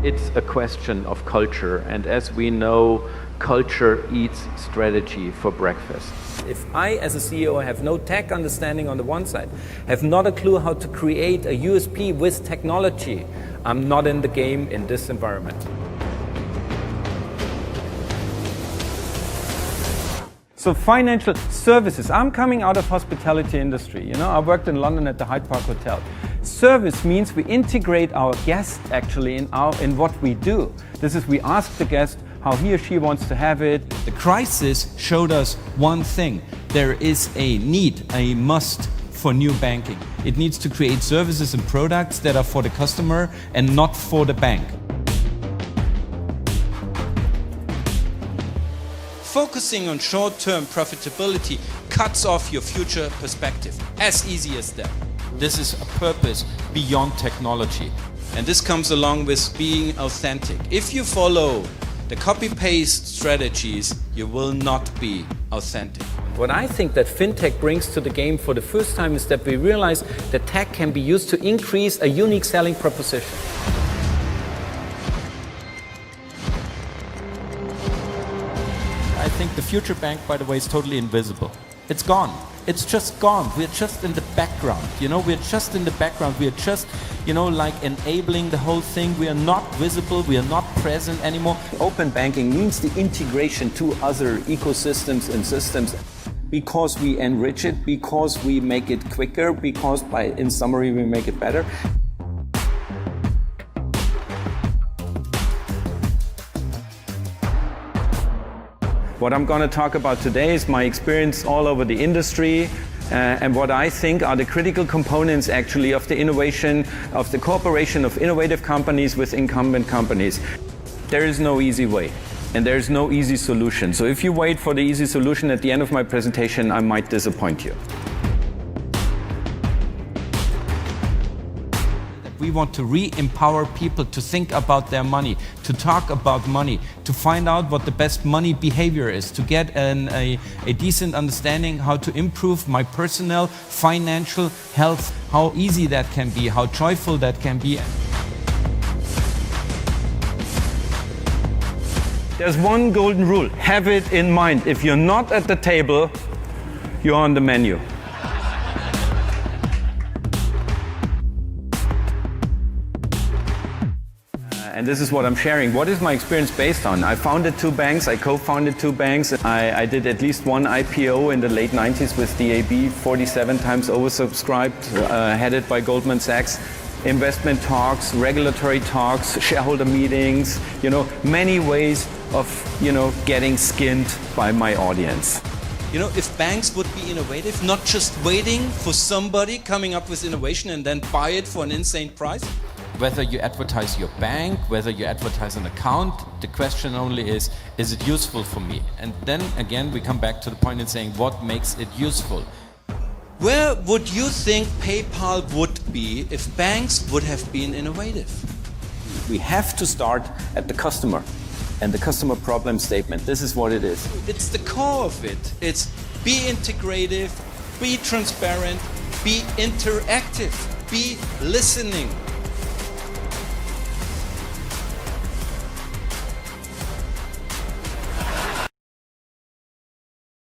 It's a question of culture, and as we know, culture eats strategy for breakfast. If I, as a CEO, have no tech understanding on the one side, have not a clue how to create a USP with technology, I'm not in the game in this environment. So financial services, I'm coming out of hospitality industry. I worked in London at the Hyde Park Hotel. Service means we integrate our guest actually in what we do. This is, we ask the guest how he or she wants to have it. The crisis showed us one thing. There is a need, a must for new banking. It needs to create services and products that are for the customer and not for the bank. Focusing on short-term profitability cuts off your future perspective. As easy as that. This is a purpose beyond technology. And this comes along with being authentic. If you follow the copy-paste strategies, you will not be authentic. What I think that fintech brings to the game for the first time is that we realize that tech can be used to increase a unique selling proposition. I think the future bank, by the way, is totally invisible. It's gone. It's just gone. We're just in the background. We're just in the background. We're just, like enabling the whole thing. We are not visible. We are not present anymore. Open banking means the integration to other ecosystems and systems because we enrich it, because we make it quicker, because in summary, we make it better. What I'm going to talk about today is my experience all over the industry and what I think are the critical components actually of the innovation, of the cooperation of innovative companies with incumbent companies. There is no easy way and there is no easy solution. So if you wait for the easy solution at the end of my presentation, I might disappoint you. We want to re-empower people to think about their money, to talk about money, to find out what the best money behavior is, to get a decent understanding how to improve my personal financial health, how easy that can be, how joyful that can be. There's one golden rule, have it in mind. If you're not at the table, you're on the menu. And this is what I'm sharing. What is my experience based on? I founded 2 banks, I co-founded 2 banks. I did at least one IPO in the late 90s with DAB, 47 times oversubscribed, headed by Goldman Sachs. Investment talks, regulatory talks, shareholder meetings, many ways of, getting skinned by my audience. If banks would be innovative, not just waiting for somebody coming up with innovation and then buy it for an insane price. Whether you advertise your bank, whether you advertise an account, the question only is it useful for me? And then again, we come back to the point in saying, what makes it useful? Where would you think PayPal would be if banks would have been innovative? We have to start at the customer and the customer problem statement. This is what it is. It's the core of it. It's be integrative, be transparent, be interactive, be listening.